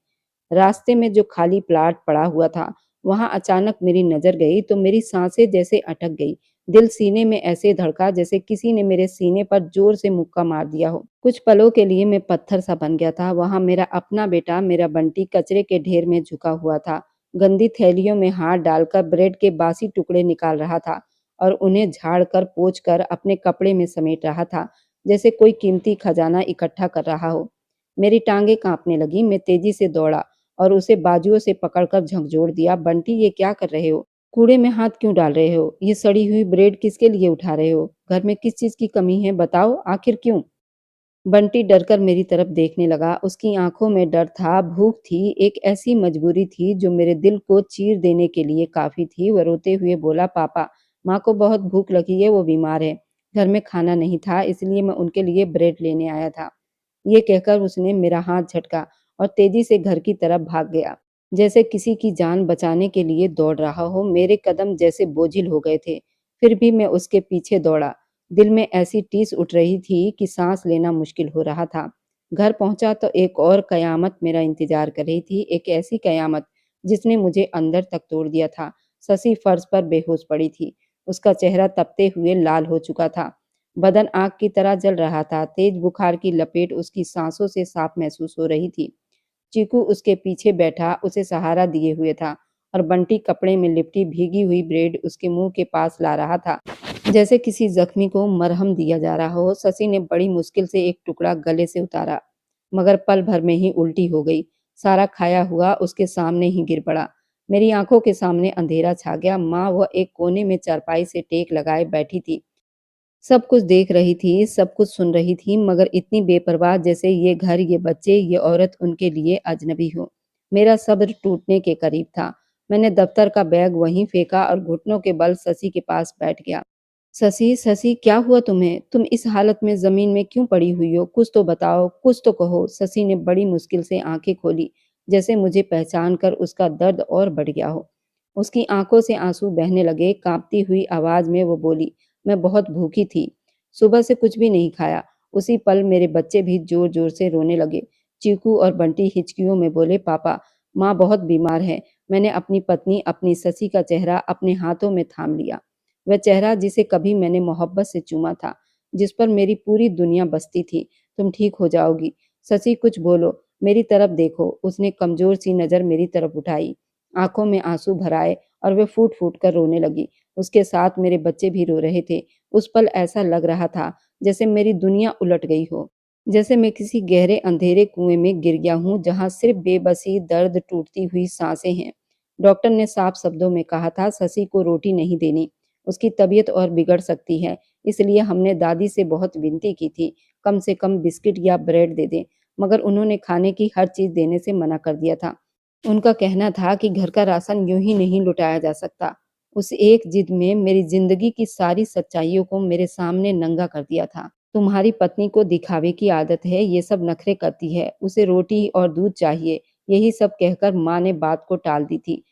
रास्ते में जो खाली प्लाट पड़ा हुआ था, वहां अचानक मेरी नजर गई तो मेरी सांसें जैसे अटक गई। दिल सीने में ऐसे धड़का जैसे किसी ने मेरे सीने पर जोर से मुक्का मार दिया हो। कुछ पलों के लिए मैं पत्थर सा बन गया था। वहां मेरा अपना बेटा, मेरा बंटी, कचरे के ढेर में झुका हुआ था, गंदी थैलियों में हाथ डालकर ब्रेड के बासी टुकड़े निकाल रहा था और उन्हें झाड़ कर पोंछ कर अपने कपड़े में समेट रहा था, जैसे कोई कीमती खजाना इकट्ठा कर रहा हो। मेरी टांगें कांपने लगी। मैं तेजी से दौड़ा और उसे बाजुओं से पकड़कर झकझोर दिया। बंटी, ये क्या कर रहे हो? कूड़े में हाथ क्यों डाल रहे हो? ये सड़ी हुई ब्रेड किसके लिए उठा रहे हो? घर में किस चीज़ की कमी है? बताओ, आखिर क्यों? बंटी डरकर मेरी तरफ देखने लगा। उसकी आँखों में डर था, भूख थी, एक ऐसी मजबूरी थी जो मेरे दिल को चीर देने के लिए काफ़ी थी। वह रोते हुए बोला, पापा, माँ को बहुत भूख लगी है, वो बीमार है। घर में खाना नहीं था, इसलिए मैं उनके लिए ब्रेड लेने आया था। ये कहकर उसने मेरा हाथ झटका और तेजी से घर की तरफ भाग गया, जैसे किसी की जान बचाने के लिए दौड़ रहा हो। मेरे कदम जैसे बोझिल हो गए थे, फिर भी मैं उसके पीछे दौड़ा। दिल में ऐसी टीस उठ रही थी कि सांस लेना मुश्किल हो रहा था। घर पहुंचा तो एक और कयामत मेरा इंतजार कर रही थी, एक ऐसी कयामत जिसने मुझे अंदर तक तोड़ दिया था। शशि फर्श पर बेहोश पड़ी थी। उसका चेहरा तपते हुए लाल हो चुका था, बदन आग की तरह जल रहा था। तेज बुखार की लपेट उसकी सांसों से साफ महसूस हो रही थी। चीकू उसके पीछे बैठा उसे सहारा दिए हुए था और बंटी कपड़े में लिपटी भीगी हुई ब्रेड उसके मुंह के पास ला रहा था, जैसे किसी जख्मी को मरहम दिया जा रहा हो। शशि ने बड़ी मुश्किल से एक टुकड़ा गले से उतारा, मगर पल भर में ही उल्टी हो गई। सारा खाया हुआ उसके सामने ही गिर पड़ा। मेरी आंखों के सामने अंधेरा छा गया। माँ वह एक कोने में चारपाई से टेक लगाए बैठी थी। सब कुछ देख रही थी, सब कुछ सुन रही थी, मगर इतनी बेपरवाह जैसे ये घर, ये बच्चे, ये औरत उनके लिए अजनबी हो। मेरा सब्र टूटने के करीब था। मैंने दफ्तर का बैग वहीं फेंका और घुटनों के बल शशि के पास बैठ गया। शशि, शशि, क्या हुआ तुम्हें? तुम इस हालत में ज़मीन में क्यों पड़ी हुई हो? कुछ तो बताओ, कुछ तो कहो। शशि ने बड़ी मुश्किल से आँखें खोली, जैसे मुझे पहचान कर उसका दर्द और बढ़ गया हो। उसकी आँखों से आँसू बहने लगे। काँपती हुई आवाज़ में वो बोली, मैं बहुत भूखी थी। सुबह से कुछ भी नहीं खाया। उसी पल मेरे बच्चे भी ज़ोर-ज़ोर से रोने लगे। चीकू और बंटी हिचकियों में बोले, पापा, माँ बहुत बीमार है। मैंने अपनी पत्नी, अपनी शशि का चेहरा अपने हाथों में थाम लिया। वह चेहरा जिसे कभी मैंने मोहब्बत से चूमा था, जिस पर मेरी पूरी दुनिया बसती थी। तुम ठीक हो जाओगी। शशि, कुछ बोलो, मेरी तरफ देखो। उसने कमजोर सी नजर मेरी तरफ उठाई। आंखों में आंसू भर आए और वे फूट फूट कर रोने लगी। उसके साथ मेरे बच्चे भी रो रहे थे। उस पल ऐसा लग रहा था जैसे मेरी दुनिया उलट गई हो, जैसे मैं किसी गहरे अंधेरे कुएं में गिर गया हूँ जहाँ सिर्फ बेबसी, दर्द, टूटती हुई सांसें हैं। डॉक्टर ने साफ शब्दों में कहा था, शशि को रोटी नहीं देनी, उसकी तबीयत और बिगड़ सकती है। इसलिए हमने दादी से बहुत विनती की थी, कम से कम बिस्किट या ब्रेड दे दें, मगर उन्होंने खाने की हर चीज देने से मना कर दिया था। उनका कहना था कि घर का राशन यूं ही नहीं लुटाया जा सकता। उस एक जिद में मेरी जिंदगी की सारी सच्चाइयों को मेरे सामने नंगा कर दिया था। तुम्हारी पत्नी को दिखावे की आदत है, ये सब नखरे करती है, उसे रोटी और दूध चाहिए, यही सब कहकर माँ ने बात को टाल दी थी।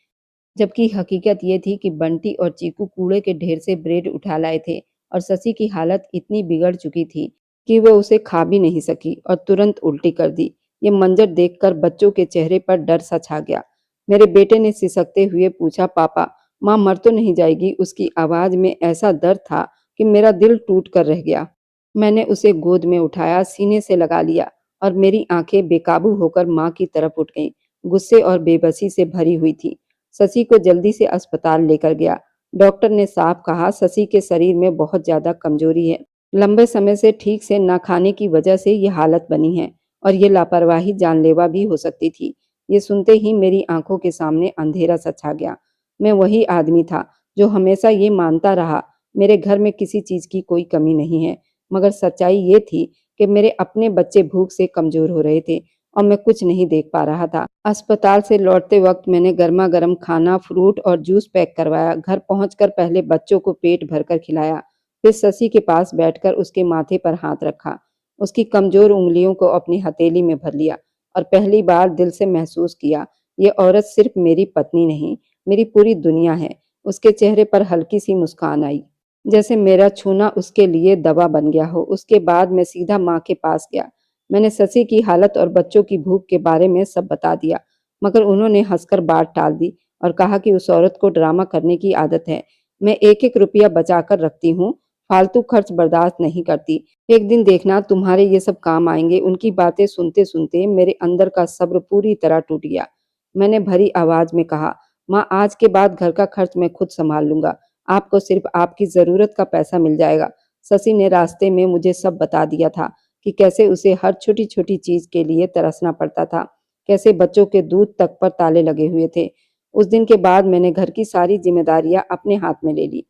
जबकि हकीकत ये थी कि बंटी और चीकू कूड़े के ढेर से ब्रेड उठा लाए थे और शशि की हालत इतनी बिगड़ चुकी थी कि वह उसे खा भी नहीं सकी और तुरंत उल्टी कर दी। ये मंजर देखकर बच्चों के चेहरे पर डर सा छा गया। मेरे बेटे ने सिसकते हुए पूछा, पापा, माँ मर तो नहीं जाएगी? उसकी आवाज में ऐसा दर्द था कि मेरा दिल टूट कर रह गया। मैंने उसे गोद में उठाया, सीने से लगा लिया और मेरी आंखें बेकाबू होकर माँ की तरफ उठ गईं। गुस्से और बेबसी से भरी हुई थी। शशि को जल्दी से अस्पताल लेकर गया। डॉक्टर ने साफ कहा, शशि के शरीर में बहुत ज्यादा कमजोरी है। लंबे समय से ठीक से न खाने की वजह से ये हालत बनी है और ये लापरवाही जानलेवा भी हो सकती थी। ये सुनते ही मेरी आंखों के सामने अंधेरा सा छा गया। मैं वही आदमी था जो हमेशा ये मानता रहा, मेरे घर में किसी चीज की कोई कमी नहीं है, मगर सच्चाई ये थी कि मेरे अपने बच्चे भूख से कमजोर हो रहे थे और मैं कुछ नहीं देख पा रहा था। अस्पताल से लौटते वक्त मैंने गर्मा गर्म खाना, फ्रूट और जूस पैक करवाया। घर पहुंचकर पहले बच्चों को पेट भरकर खिलाया, फिर शशि के पास बैठकर उसके माथे पर हाथ रखा, उसकी कमजोर उंगलियों को अपनी हथेली में भर लिया और पहली बार दिल से महसूस किया, ये औरत सिर्फ मेरी पत्नी नहीं, मेरी पूरी दुनिया है। उसके चेहरे पर हल्की सी मुस्कान आई, जैसे मेरा छूना उसके लिए दवा बन गया हो। उसके बाद मैं सीधा माँ के पास गया। मैंने शशि की हालत और बच्चों की भूख के बारे में सब बता दिया, मगर उन्होंने हंसकर बात टाल दी और कहा कि उस औरत को ड्रामा करने की आदत है। मैं एक एक रुपया बचाकर रखती हूँ, फालतू खर्च बर्दाश्त नहीं करती। एक दिन देखना तुम्हारे ये सब काम आएंगे। उनकी बातें सुनते सुनते मेरे अंदर का सब्र पूरी तरह टूट गया। मैंने भरी आवाज में कहा, माँ, आज के बाद घर का खर्च मैं खुद संभाल लूंगा, आपको सिर्फ आपकी जरूरत का पैसा मिल जाएगा। शशि ने रास्ते में मुझे सब बता दिया था कि कैसे उसे हर छोटी छोटी चीज के लिए तरसना पड़ता था, कैसे बच्चों के दूध तक पर ताले लगे हुए थे। उस दिन के बाद मैंने घर की सारी जिम्मेदारियां अपने हाथ में ले ली।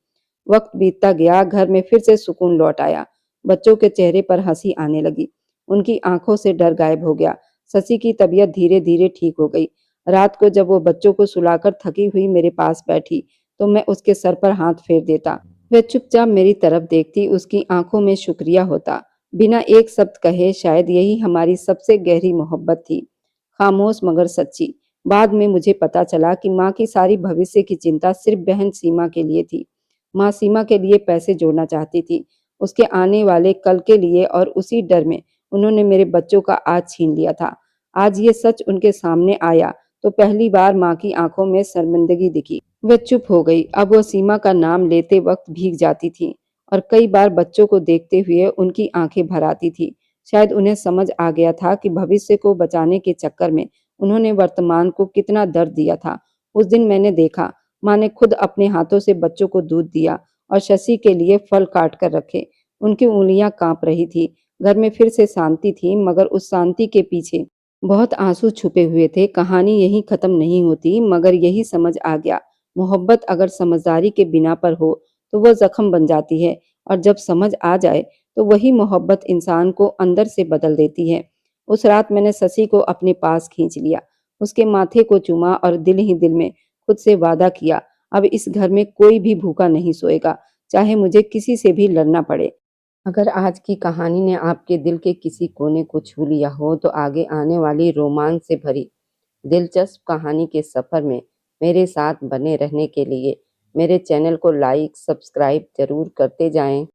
वक्त बीतता गया, घर में फिर से सुकून लौट आया। बच्चों के चेहरे पर हंसी आने लगी, उनकी आंखों से डर गायब हो गया। शशि की तबीयत धीरे धीरे ठीक हो गई। रात को जब वो बच्चों को सुलाकर थकी हुई मेरे पास बैठी तो मैं उसके सर पर हाथ फेर देता। वह चुपचाप मेरी तरफ देखती, उसकी आंखों में शुक्रिया होता। बिना एक शब्द कहे, शायद यही हमारी सबसे गहरी मोहब्बत थी, खामोश मगर सच्ची। बाद में मुझे पता चला कि माँ की सारी भविष्य की चिंता सिर्फ बहन सीमा के लिए थी। माँ सीमा के लिए पैसे जोड़ना चाहती थी, उसके आने वाले कल के लिए, और उसी डर में उन्होंने मेरे बच्चों का आज छीन लिया था। आज ये सच उनके सामने आया तो पहली बार माँ की आंखों में शर्मिंदगी दिखी। वह चुप हो गई। अब वह सीमा का नाम लेते वक्त भीग जाती थी और कई बार बच्चों को देखते हुए उनकी आंखें भर आती थी। शायद उन्हें समझ आ गया था कि भविष्य को बचाने के चक्कर में उन्होंने वर्तमान को कितना दर्द दिया था। उस दिन मैंने देखा, माँ ने खुद अपने हाथों से बच्चों को दूध दिया और शशि के लिए फल काट कर रखे। उनकी उंगलियां कांप रही थी। घर में फिर से शांति थी, मगर उस शांति के पीछे बहुत आंसू छुपे हुए थे। कहानी यहीं खत्म नहीं होती, मगर यही समझ आ गया, मोहब्बत अगर समझदारी के बिना पर हो तो वह जख्म बन जाती है, और जब समझ आ जाए तो वही मोहब्बत इंसान को अंदर से बदल देती है। उस रात मैंने शशि को अपने पास खींच लिया, उसके माथे को चूमा और दिल ही दिल में खुद से वादा किया, अब इस घर में कोई भी भूखा नहीं सोएगा, चाहे मुझे किसी से भी लड़ना पड़े। अगर आज की कहानी ने आपके दिल के किसी कोने को छू लिया हो, तो आगे आने वाली रोमांच से भरी दिलचस्प कहानी के सफर में मेरे साथ बने रहने के लिए मेरे चैनल को लाइक, सब्सक्राइब ज़रूर करते जाएं।